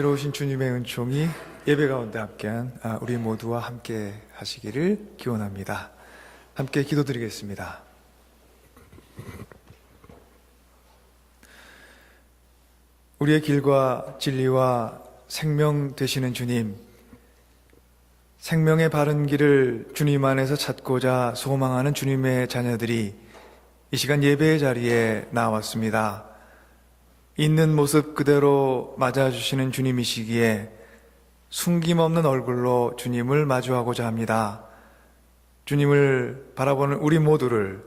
새로우신 주님의 은총이 예배 가운데 함께한 우리 모두와 함께 하시기를 기원합니다. 함께 기도드리겠습니다. 우리의 길과 진리와 생명 되시는 주님, 생명의 바른 길을 주님 안에서 찾고자 소망하는 주님의 자녀들이 이 시간 예배의 자리에 나왔습니다. 있는 모습 그대로 맞아주시는 주님이시기에 숨김없는 얼굴로 주님을 마주하고자 합니다. 주님을 바라보는 우리 모두를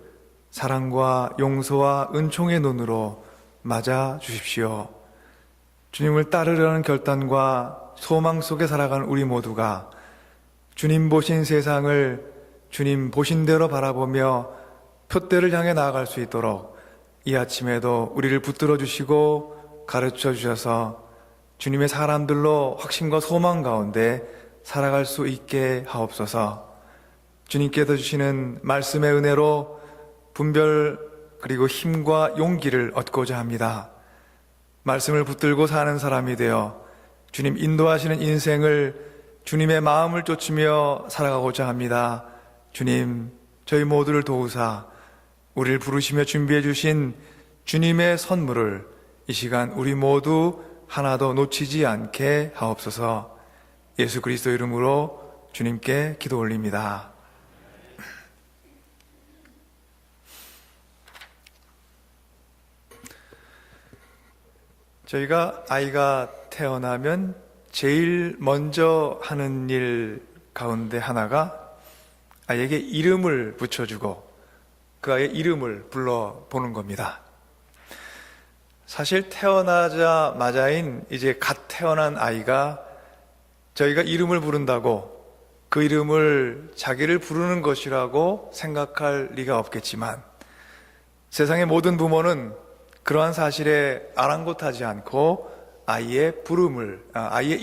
사랑과 용서와 은총의 눈으로 맞아 주십시오. 주님을 따르려는 결단과 소망 속에 살아가는 우리 모두가 주님 보신 세상을 주님 보신 대로 바라보며 표대를 향해 나아갈 수 있도록 이 아침에도 우리를 붙들어 주시고 가르쳐 주셔서 주님의 사람들로 확신과 소망 가운데 살아갈 수 있게 하옵소서. 주님께서 주시는 말씀의 은혜로 분별 그리고 힘과 용기를 얻고자 합니다. 말씀을 붙들고 사는 사람이 되어 주님 인도하시는 인생을 주님의 마음을 쫓으며 살아가고자 합니다. 주님, 저희 모두를 도우사 우리를 부르시며 준비해 주신 주님의 선물을 이 시간 우리 모두 하나도 놓치지 않게 하옵소서. 예수 그리스도 이름으로 주님께 기도 올립니다. 저희가 아이가 태어나면 제일 먼저 하는 일 가운데 하나가 아이에게 이름을 붙여주고 그 아이의 이름을 불러보는 겁니다. 사실 태어나자마자인 이제 갓 태어난 아이가 저희가 이름을 부른다고 그 이름을 자기를 부르는 것이라고 생각할 리가 없겠지만 세상의 모든 부모는 그러한 사실에 아랑곳하지 않고 아이의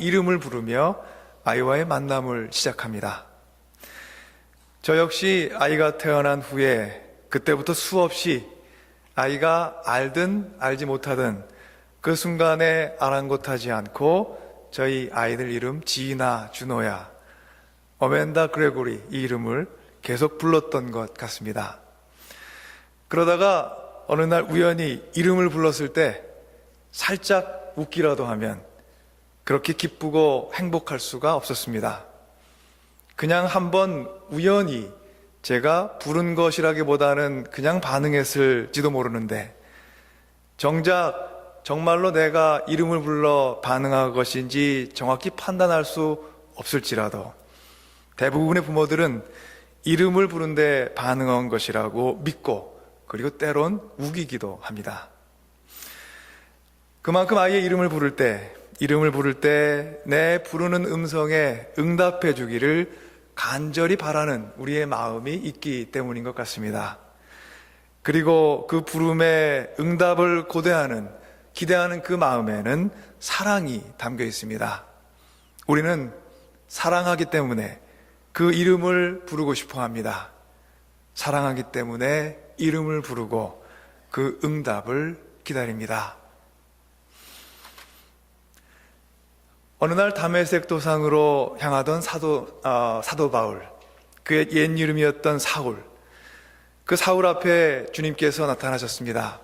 이름을 부르며 아이와의 만남을 시작합니다. 저 역시 아이가 태어난 후에 그때부터 수없이 아이가 알든 알지 못하든 그 순간에 아랑곳하지 않고 저희 아이들 이름 지나 준호야, 어멘다 그레고리 이 이름을 계속 불렀던 것 같습니다. 그러다가 어느 날 우연히 이름을 불렀을 때 살짝 웃기라도 하면 그렇게 기쁘고 행복할 수가 없었습니다. 그냥 한번 우연히 제가 부른 것이라기보다는 그냥 반응했을지도 모르는데 정작 정말로 내가 이름을 불러 반응한 것인지 정확히 판단할 수 없을지라도 대부분의 부모들은 이름을 부른데 반응한 것이라고 믿고 그리고 때론 우기기도 합니다. 그만큼 아이의 이름을 부를 때 내 부르는 음성에 응답해 주기를 간절히 바라는 우리의 마음이 있기 때문인 것 같습니다. 그리고 그 부름에 응답을 기대하는 그 마음에는 사랑이 담겨 있습니다. 우리는 사랑하기 때문에 그 이름을 부르고 싶어 합니다. 사랑하기 때문에 이름을 부르고 그 응답을 기다립니다. 어느 날 다메섹 도상으로 향하던 사도 바울, 그의 옛 이름이었던 사울, 그 사울 앞에 주님께서 나타나셨습니다.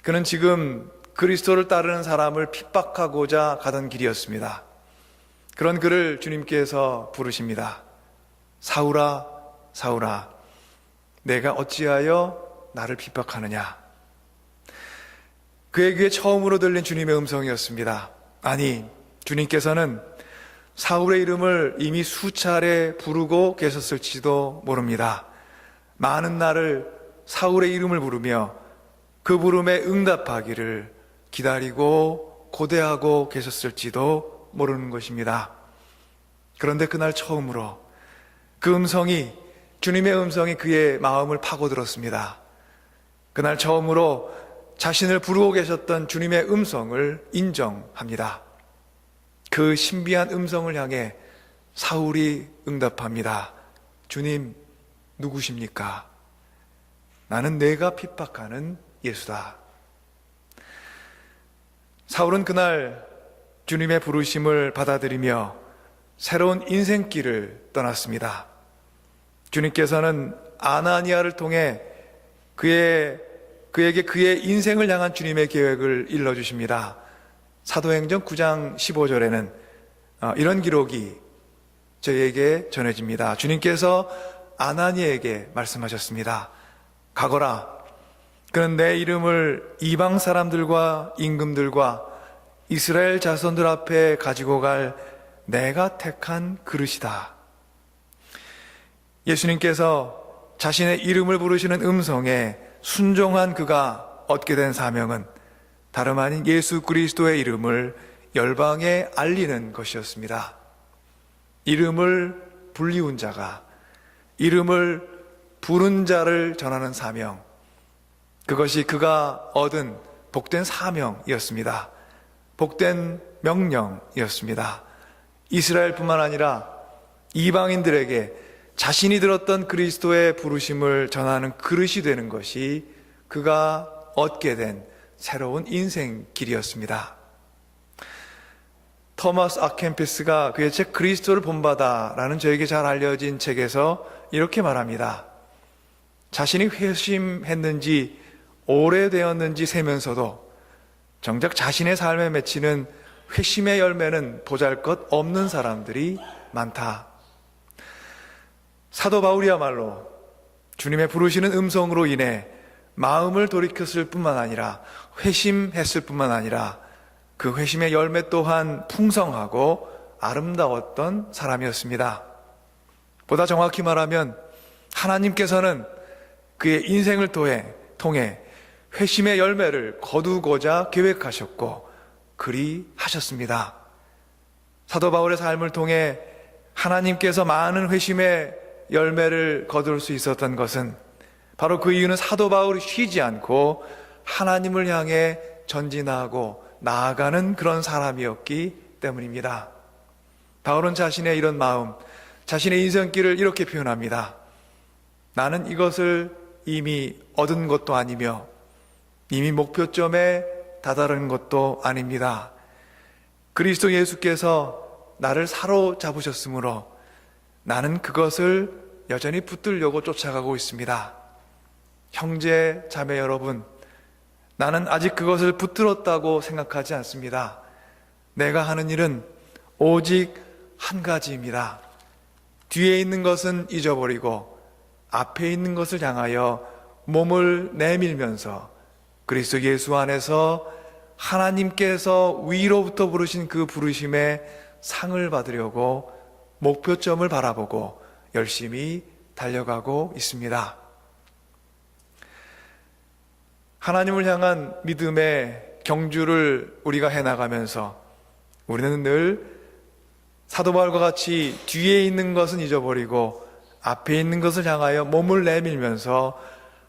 그는 지금 그리스도를 따르는 사람을 핍박하고자 가던 길이었습니다. 그런 그를 주님께서 부르십니다. 사울아, 사울아, 내가 어찌하여 나를 핍박하느냐? 그의 귀에 처음으로 들린 주님의 음성이었습니다. 아니, 주님께서는 사울의 이름을 이미 수차례 부르고 계셨을지도 모릅니다. 많은 날을 사울의 이름을 부르며 그 부름에 응답하기를 기다리고 고대하고 계셨을지도 모르는 것입니다. 그런데 그날 처음으로 주님의 음성이 그의 마음을 파고들었습니다. 그날 처음으로 자신을 부르고 계셨던 주님의 음성을 인정합니다. 그 신비한 음성을 향해 사울이 응답합니다. 주님, 누구십니까? 나는 내가 핍박하는 예수다. 사울은 그날 주님의 부르심을 받아들이며 새로운 인생길을 떠났습니다. 주님께서는 아나니아를 통해 그에게 그의 인생을 향한 주님의 계획을 일러주십니다. 사도행전 9장 15절에는 이런 기록이 저희에게 전해집니다. 주님께서 아나니아에게 말씀하셨습니다. 가거라. 그는 내 이름을 이방 사람들과 임금들과 이스라엘 자손들 앞에 가지고 갈 내가 택한 그릇이다. 예수님께서 자신의 이름을 부르시는 음성에 순종한 그가 얻게 된 사명은 다름 아닌 예수 그리스도의 이름을 열방에 알리는 것이었습니다. 이름을 불리운 자가 이름을 부른 자를 전하는 사명, 그것이 그가 얻은 복된 사명이었습니다. 복된 명령이었습니다. 이스라엘뿐만 아니라 이방인들에게 자신이 들었던 그리스도의 부르심을 전하는 그릇이 되는 것이 그가 얻게 된 새로운 인생길이었습니다. 토마스 아켄피스가 그의 책 그리스도를 본받아라는 저에게 잘 알려진 책에서 이렇게 말합니다. 자신이 회심했는지 오래되었는지 세면서도 정작 자신의 삶에 맺히는 회심의 열매는 보잘것 없는 사람들이 많다. 사도 바울이야말로 주님의 부르시는 음성으로 인해 마음을 돌이켰을 뿐만 아니라 회심했을 뿐만 아니라 그 회심의 열매 또한 풍성하고 아름다웠던 사람이었습니다. 보다 정확히 말하면 하나님께서는 그의 인생을 통해 회심의 열매를 거두고자 계획하셨고 그리하셨습니다. 사도 바울의 삶을 통해 하나님께서 많은 회심의 열매를 거둘 수 있었던 것은 바로 그 이유는 사도 바울이 쉬지 않고 하나님을 향해 전진하고 나아가는 그런 사람이었기 때문입니다. 바울은 자신의 이런 마음, 자신의 인생길을 이렇게 표현합니다. 나는 이것을 이미 얻은 것도 아니며 이미 목표점에 다다른 것도 아닙니다. 그리스도 예수께서 나를 사로잡으셨으므로 나는 그것을 여전히 붙들려고 쫓아가고 있습니다. 형제, 자매 여러분, 나는 아직 그것을 붙들었다고 생각하지 않습니다. 내가 하는 일은 오직 한 가지입니다. 뒤에 있는 것은 잊어버리고 앞에 있는 것을 향하여 몸을 내밀면서 그리스도 예수 안에서 하나님께서 위로부터 부르신 그 부르심의 상을 받으려고 목표점을 바라보고 열심히 달려가고 있습니다. 하나님을 향한 믿음의 경주를 우리가 해나가면서 우리는 늘 사도 바울과 같이 뒤에 있는 것은 잊어버리고 앞에 있는 것을 향하여 몸을 내밀면서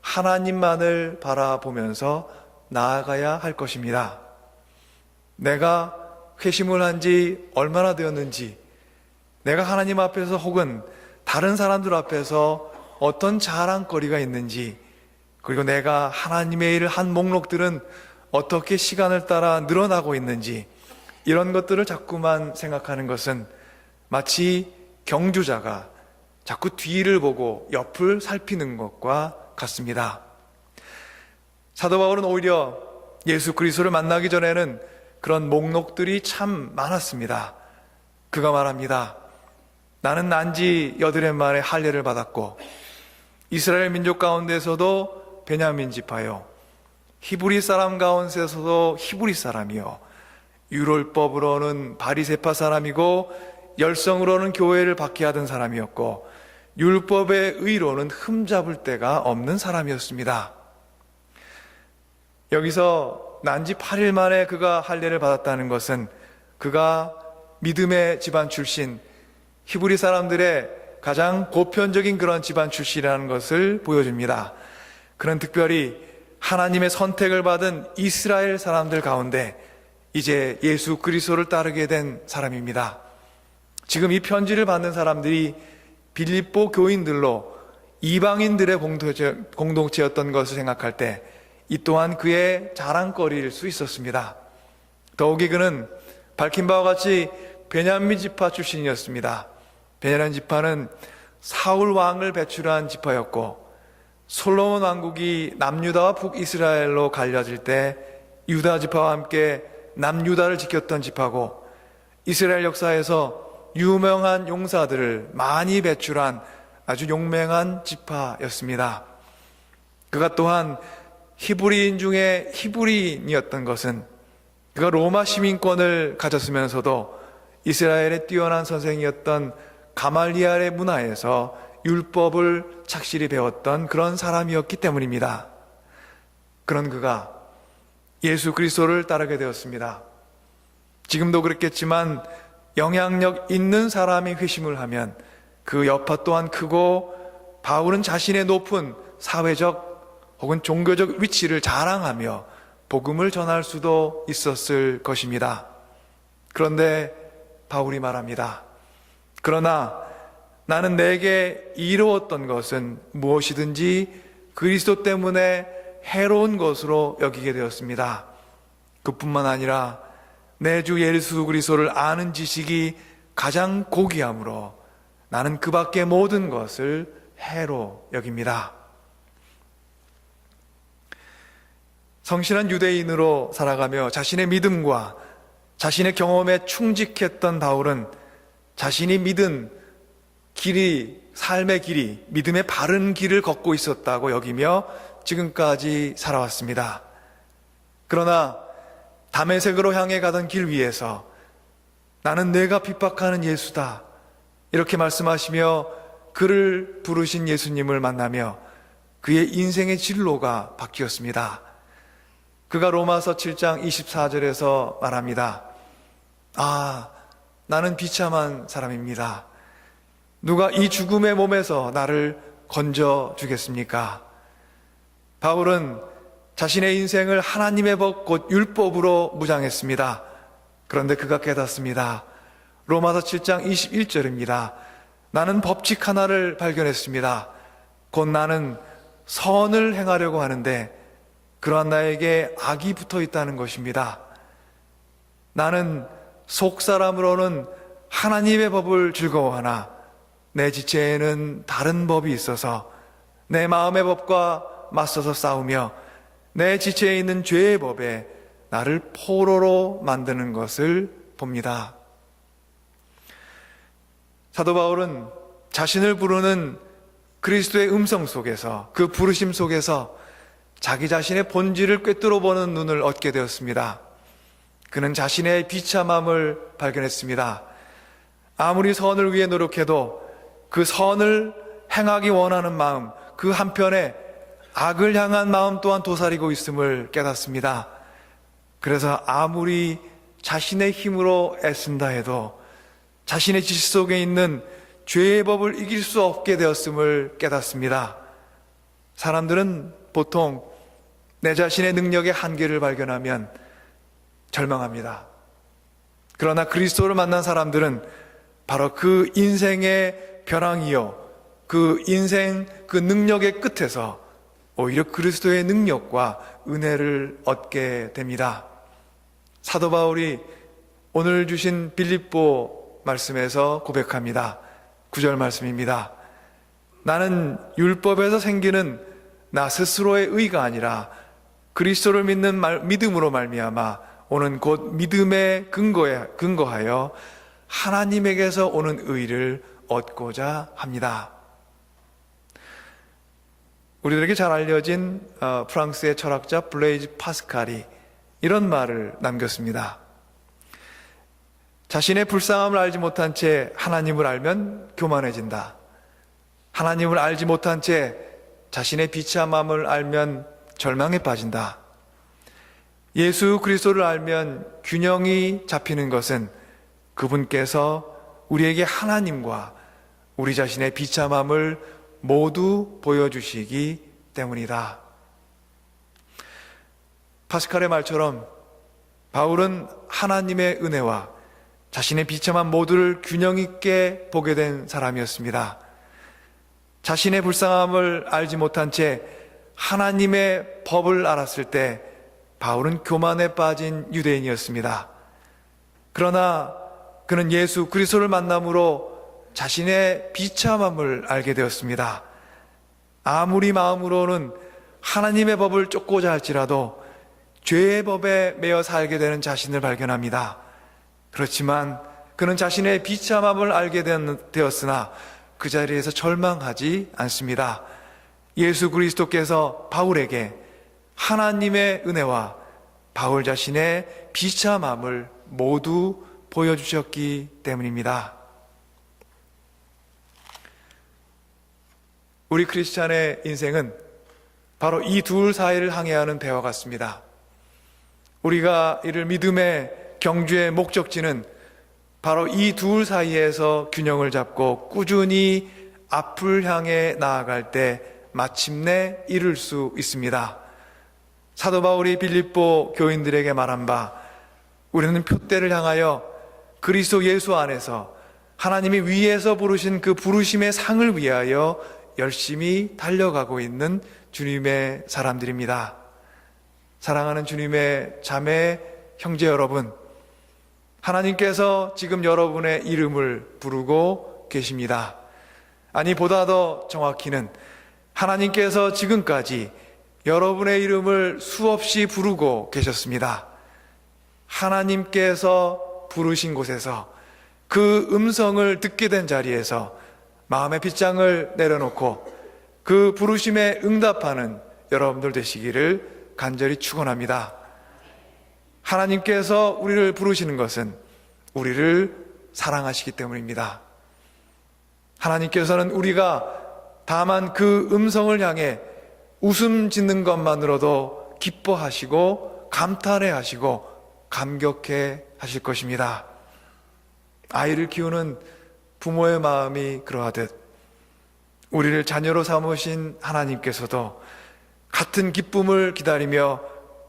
하나님만을 바라보면서 나아가야 할 것입니다. 내가 회심을 한 지 얼마나 되었는지, 내가 하나님 앞에서 혹은 다른 사람들 앞에서 어떤 자랑거리가 있는지, 그리고 내가 하나님의 일을 한 목록들은 어떻게 시간을 따라 늘어나고 있는지, 이런 것들을 자꾸만 생각하는 것은 마치 경주자가 자꾸 뒤를 보고 옆을 살피는 것과 같습니다. 사도 바울은 오히려 예수 그리스도를 만나기 전에는 그런 목록들이 참 많았습니다. 그가 말합니다. 나는 난지 8해 만에 할례를 받았고 이스라엘 민족 가운데서도 베냐민 지파요, 히브리 사람 가운데서도 히브리 사람이요, 율법으로는 바리새파 사람이고 열성으로는 교회를 박해하던 사람이었고 율법의 의로는 흠잡을 데가 없는 사람이었습니다. 여기서 난지 8일 만에 그가 할례를 받았다는 것은 그가 믿음의 집안 출신, 히브리 사람들의 가장 보편적인 그런 집안 출신이라는 것을 보여줍니다. 그는 특별히 하나님의 선택을 받은 이스라엘 사람들 가운데 이제 예수 그리스도를 따르게 된 사람입니다. 지금 이 편지를 받는 사람들이 빌립보 교인들로 이방인들의 공동체였던 것을 생각할 때 이 또한 그의 자랑거리일 수 있었습니다. 더욱이 그는 밝힌 바와 같이 베냐민 지파 출신이었습니다. 베냐민 지파는 사울 왕을 배출한 지파였고, 솔로몬 왕국이 남유다와 북이스라엘로 갈려질 때 유다 지파와 함께 남유다를 지켰던 지파고, 이스라엘 역사에서 유명한 용사들을 많이 배출한 아주 용맹한 지파였습니다. 그가 또한 히브리인 중에 히브리인이었던 것은 그가 로마 시민권을 가졌으면서도 이스라엘의 뛰어난 선생이었던 가말리알의 문화에서 율법을 착실히 배웠던 그런 사람이었기 때문입니다. 그런 그가 예수 그리스도를 따르게 되었습니다. 지금도 그렇겠지만 영향력 있는 사람이 회심을 하면 그 여파 또한 크고, 바울은 자신의 높은 사회적 혹은 종교적 위치를 자랑하며 복음을 전할 수도 있었을 것입니다. 그런데 바울이 말합니다. 그러나 나는 내게 이루었던 것은 무엇이든지 그리스도 때문에 해로운 것으로 여기게 되었습니다. 그뿐만 아니라 내 주 예수 그리스도를 아는 지식이 가장 고귀함으로 나는 그 밖의 모든 것을 해로 여깁니다. 성실한 유대인으로 살아가며 자신의 믿음과 자신의 경험에 충직했던 바울은 자신이 믿은 길이, 삶의 길이, 믿음의 바른 길을 걷고 있었다고 여기며 지금까지 살아왔습니다. 그러나 다메섹으로 향해 가던 길 위에서 나는 내가 핍박하는 예수다, 이렇게 말씀하시며 그를 부르신 예수님을 만나며 그의 인생의 진로가 바뀌었습니다. 그가 로마서 7장 24절에서 말합니다. 나는 비참한 사람입니다. 누가 이 죽음의 몸에서 나를 건져주겠습니까? 바울은 자신의 인생을 하나님의 법 곧 율법으로 무장했습니다. 그런데 그가 깨닫습니다. 로마서 7장 21절입니다. 나는 법칙 하나를 발견했습니다. 곧 나는 선을 행하려고 하는데 그러한 나에게 악이 붙어 있다는 것입니다. 나는 속사람으로는 하나님의 법을 즐거워하나 내 지체에는 다른 법이 있어서 내 마음의 법과 맞서서 싸우며 내 지체에 있는 죄의 법에 나를 포로로 만드는 것을 봅니다. 사도 바울은 자신을 부르는 그리스도의 음성 속에서, 그 부르심 속에서 자기 자신의 본질을 꿰뚫어 보는 눈을 얻게 되었습니다. 그는 자신의 비참함을 발견했습니다. 아무리 선을 위해 노력해도 그 선을 행하기 원하는 마음, 그 한편에 악을 향한 마음 또한 도사리고 있음을 깨닫습니다. 그래서 아무리 자신의 힘으로 애쓴다 해도 자신의 지식 속에 있는 죄의 법을 이길 수 없게 되었음을 깨닫습니다. 사람들은 보통 내 자신의 능력의 한계를 발견하면 절망합니다. 그러나 그리스도를 만난 사람들은 바로 그 인생의 벼랑이요, 그 인생 그 능력의 끝에서 오히려 그리스도의 능력과 은혜를 얻게 됩니다. 사도 바울이 오늘 주신 빌립보 말씀에서 고백합니다. 9절 말씀입니다. 나는 율법에서 생기는 나 스스로의 의가 아니라 그리스도를 믿는 믿음으로 말미암아 오는 곧 믿음에 근거하여 하나님에게서 오는 의를 얻고자 합니다. 우리들에게 잘 알려진 프랑스의 철학자 블레이즈 파스칼이 이런 말을 남겼습니다. 자신의 불쌍함을 알지 못한 채 하나님을 알면 교만해진다. 하나님을 알지 못한 채 자신의 비참함을 알면 절망에 빠진다. 예수 그리스도를 알면 균형이 잡히는 것은 그분께서 우리에게 하나님과 우리 자신의 비참함을 모두 보여주시기 때문이다. 파스칼의 말처럼 바울은 하나님의 은혜와 자신의 비참한 모두를 균형 있게 보게 된 사람이었습니다. 자신의 불쌍함을 알지 못한 채 하나님의 법을 알았을 때 바울은 교만에 빠진 유대인이었습니다. 그러나 그는 예수 그리스도를 만남으로 자신의 비참함을 알게 되었습니다. 아무리 마음으로는 하나님의 법을 쫓고자 할지라도 죄의 법에 매여 살게 되는 자신을 발견합니다. 그렇지만 그는 자신의 비참함을 알게 되었으나 그 자리에서 절망하지 않습니다. 예수 그리스도께서 바울에게 하나님의 은혜와 바울 자신의 비참함을 모두 보여주셨기 때문입니다. 우리 크리스찬의 인생은 바로 이 둘 사이를 항해하는 배와 같습니다. 우리가 이를 믿음의 경주의 목적지는 바로 이 둘 사이에서 균형을 잡고 꾸준히 앞을 향해 나아갈 때 마침내 이룰 수 있습니다. 사도 바울이 빌립보 교인들에게 말한 바, 우리는 표대를 향하여 그리스도 예수 안에서 하나님이 위에서 부르신 그 부르심의 상을 위하여 열심히 달려가고 있는 주님의 사람들입니다. 사랑하는 주님의 자매 형제 여러분, 하나님께서 지금 여러분의 이름을 부르고 계십니다. 아니, 보다 더 정확히는 하나님께서 지금까지 여러분의 이름을 수없이 부르고 계셨습니다. 하나님께서 부르신 곳에서 그 음성을 듣게 된 자리에서 마음의 빗장을 내려놓고 그 부르심에 응답하는 여러분들 되시기를 간절히 축원합니다. 하나님께서 우리를 부르시는 것은 우리를 사랑하시기 때문입니다. 하나님께서는 우리가 다만 그 음성을 향해 웃음 짓는 것만으로도 기뻐하시고 감탄해 하시고 감격해 하실 것입니다. 아이를 키우는 부모의 마음이 그러하듯 우리를 자녀로 삼으신 하나님께서도 같은 기쁨을 기다리며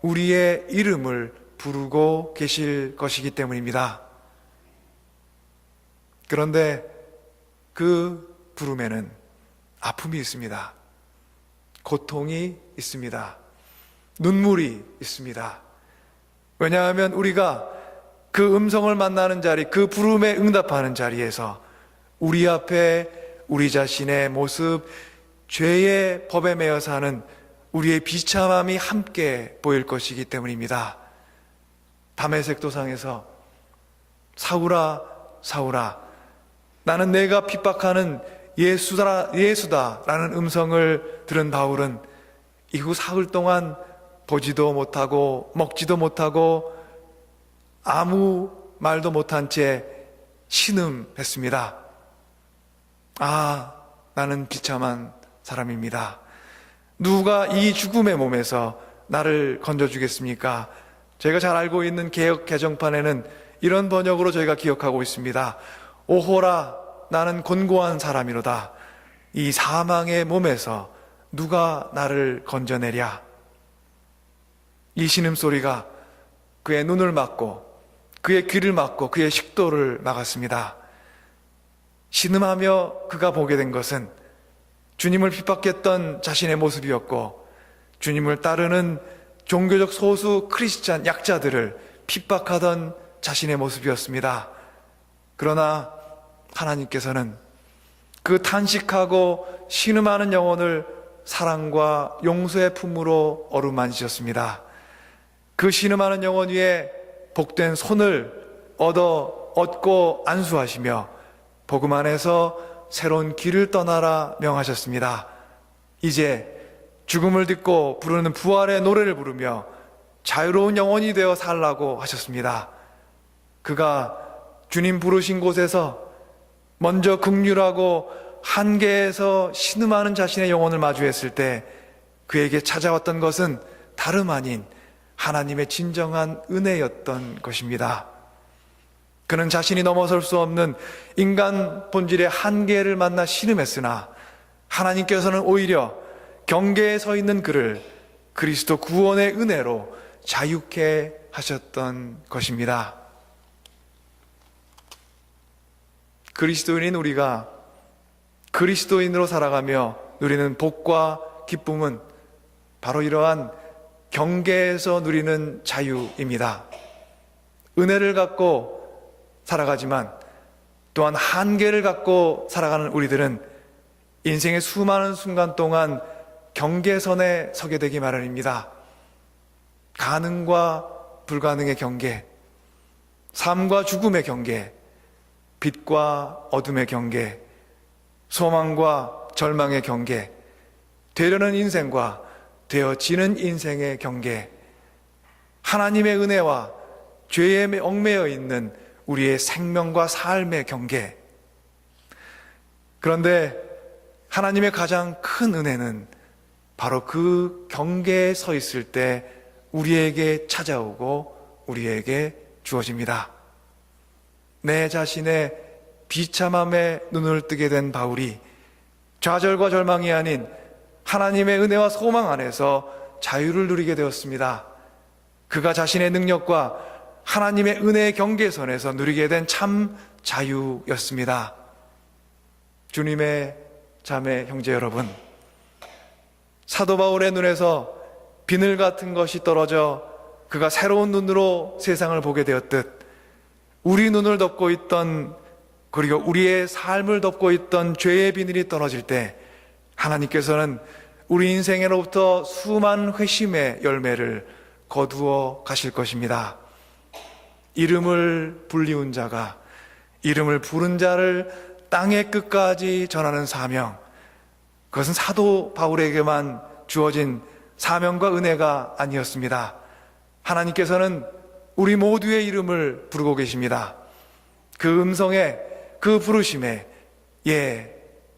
우리의 이름을 부르고 계실 것이기 때문입니다. 그런데 그 부름에는 아픔이 있습니다. 고통이 있습니다. 눈물이 있습니다. 왜냐하면 우리가 그 음성을 만나는 자리, 그 부름에 응답하는 자리에서 우리 앞에 우리 자신의 모습, 죄의 법에 매여 사는 우리의 비참함이 함께 보일 것이기 때문입니다. 다메섹 도상에서 사울아, 사울아, 나는 내가 핍박하는 예수다라는 음성을 들은 바울은 이후 사흘 동안 보지도 못하고 먹지도 못하고 아무 말도 못한 채 신음했습니다. 아, 나는 비참한 사람입니다. 누가 이 죽음의 몸에서 나를 건져주겠습니까? 저희가 잘 알고 있는 개역 개정판에는 이런 번역으로 저희가 기억하고 있습니다. 오호라, 나는 곤고한 사람이로다. 이 사망의 몸에서 누가 나를 건져내랴. 이 신음소리가 그의 눈을 막고 그의 귀를 막고 그의 식도를 막았습니다. 신음하며 그가 보게 된 것은 주님을 핍박했던 자신의 모습이었고, 주님을 따르는 종교적 소수 크리스찬 약자들을 핍박하던 자신의 모습이었습니다. 그러나 하나님께서는 그 탄식하고 신음하는 영혼을 사랑과 용서의 품으로 어루만지셨습니다. 그 신음하는 영혼 위에 복된 손을 얻고 안수하시며 복음 안에서 새로운 길을 떠나라 명하셨습니다. 이제 죽음을 딛고 부르는 부활의 노래를 부르며 자유로운 영혼이 되어 살라고 하셨습니다. 그가 주님 부르신 곳에서 먼저 긍휼하고 한계에서 신음하는 자신의 영혼을 마주했을 때 그에게 찾아왔던 것은 다름 아닌 하나님의 진정한 은혜였던 것입니다. 그는 자신이 넘어설 수 없는 인간 본질의 한계를 만나 신음했으나 하나님께서는 오히려 경계에 서 있는 그를 그리스도 구원의 은혜로 자유케 하셨던 것입니다. 그리스도인인 우리가 그리스도인으로 살아가며 누리는 복과 기쁨은 바로 이러한 경계에서 누리는 자유입니다. 은혜를 갖고 살아가지만 또한 한계를 갖고 살아가는 우리들은 인생의 수많은 순간 동안 경계선에 서게 되기 마련입니다. 가능과 불가능의 경계, 삶과 죽음의 경계, 빛과 어둠의 경계, 소망과 절망의 경계, 되려는 인생과 되어지는 인생의 경계, 하나님의 은혜와 죄에 얽매여 있는 우리의 생명과 삶의 경계. 그런데 하나님의 가장 큰 은혜는 바로 그 경계에 서 있을 때 우리에게 찾아오고 우리에게 주어집니다. 내 자신의 비참함에 눈을 뜨게 된 바울이 좌절과 절망이 아닌 하나님의 은혜와 소망 안에서 자유를 누리게 되었습니다. 그가 자신의 능력과 하나님의 은혜의 경계선에서 누리게 된 참 자유였습니다. 주님의 자매 형제 여러분, 사도 바울의 눈에서 비늘 같은 것이 떨어져 그가 새로운 눈으로 세상을 보게 되었듯 우리 눈을 덮고 있던, 그리고 우리의 삶을 덮고 있던 죄의 비늘이 떨어질 때 하나님께서는 우리 인생으로부터 수많은 회심의 열매를 거두어 가실 것입니다. 이름을 불리운 자가 이름을 부른 자를 땅의 끝까지 전하는 사명, 그것은 사도 바울에게만 주어진 사명과 은혜가 아니었습니다. 하나님께서는 우리 모두의 이름을 부르고 계십니다. 그 음성에, 그 부르심에 예,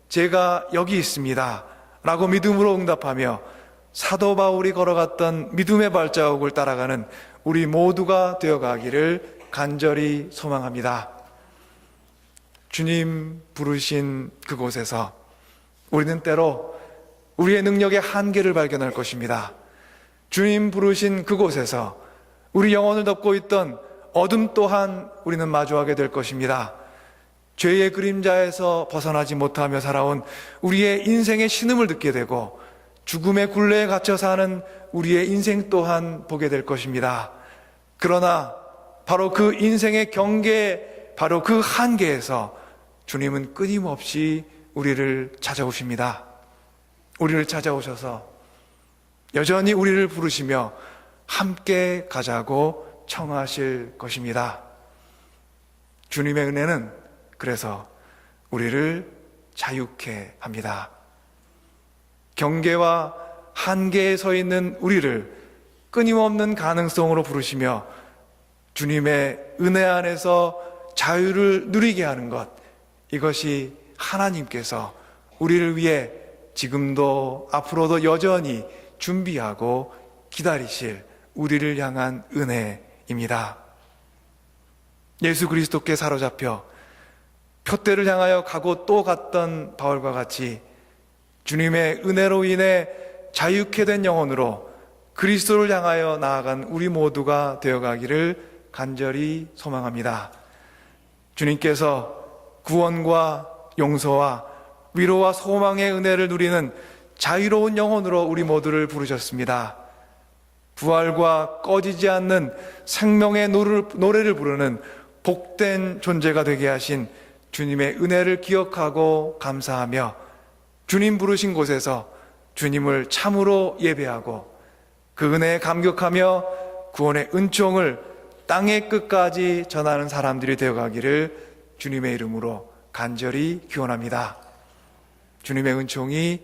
제가 여기 있습니다 라고 믿음으로 응답하며 사도 바울이 걸어갔던 믿음의 발자국을 따라가는 우리 모두가 되어가기를 간절히 소망합니다. 주님 부르신 그곳에서 우리는 때로 우리의 능력의 한계를 발견할 것입니다. 주님 부르신 그곳에서 우리 영혼을 덮고 있던 어둠 또한 우리는 마주하게 될 것입니다. 죄의 그림자에서 벗어나지 못하며 살아온 우리의 인생의 신음을 듣게 되고 죽음의 굴레에 갇혀 사는 우리의 인생 또한 보게 될 것입니다. 그러나 바로 그 인생의 경계, 바로 그 한계에서 주님은 끊임없이 우리를 찾아오십니다. 우리를 찾아오셔서 여전히 우리를 부르시며 함께 가자고 청하실 것입니다. 주님의 은혜는 그래서 우리를 자유케 합니다. 경계와 한계에 서 있는 우리를 끊임없는 가능성으로 부르시며 주님의 은혜 안에서 자유를 누리게 하는 것, 이것이 하나님께서 우리를 위해 지금도 앞으로도 여전히 준비하고 기다리실 우리를 향한 은혜입니다. 예수 그리스도께 사로잡혀 표대를 향하여 가고 또 갔던 바울과 같이 주님의 은혜로 인해 자유케 된 영혼으로 그리스도를 향하여 나아간 우리 모두가 되어가기를 간절히 소망합니다. 주님께서 구원과 용서와 위로와 소망의 은혜를 누리는 자유로운 영혼으로 우리 모두를 부르셨습니다. 부활과 꺼지지 않는 생명의 노래를 부르는 복된 존재가 되게 하신 주님의 은혜를 기억하고 감사하며 주님 부르신 곳에서 주님을 참으로 예배하고 그 은혜에 감격하며 구원의 은총을 땅의 끝까지 전하는 사람들이 되어가기를 주님의 이름으로 간절히 기원합니다. 주님의 은총이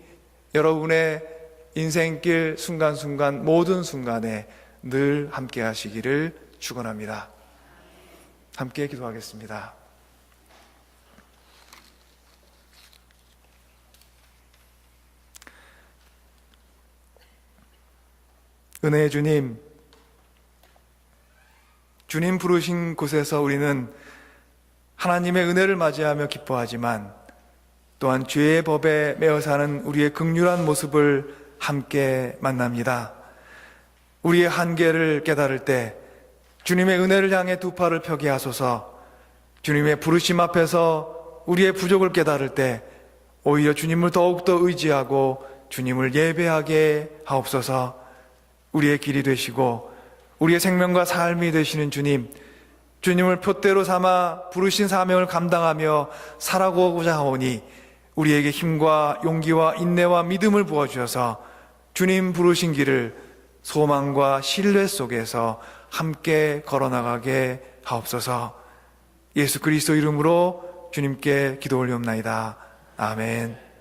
여러분의 인생길 순간순간 모든 순간에 늘 함께 하시기를 축원합니다. 함께 기도하겠습니다. 은혜의 주님, 주님 부르신 곳에서 우리는 하나님의 은혜를 맞이하며 기뻐하지만 또한 죄의 법에 매어 사는 우리의 극률한 모습을 함께 만납니다. 우리의 한계를 깨달을 때 주님의 은혜를 향해 두 팔을 펴게 하소서. 주님의 부르심 앞에서 우리의 부족을 깨달을 때 오히려 주님을 더욱더 의지하고 주님을 예배하게 하옵소서. 우리의 길이 되시고 우리의 생명과 삶이 되시는 주님, 주님을 표대로 삼아 부르신 사명을 감당하며 살아가고자 하오니 우리에게 힘과 용기와 인내와 믿음을 부어주셔서 주님 부르신 길을 소망과 신뢰 속에서 함께 걸어나가게 하옵소서. 예수 그리스도 이름으로 주님께 기도 올리옵나이다. 아멘.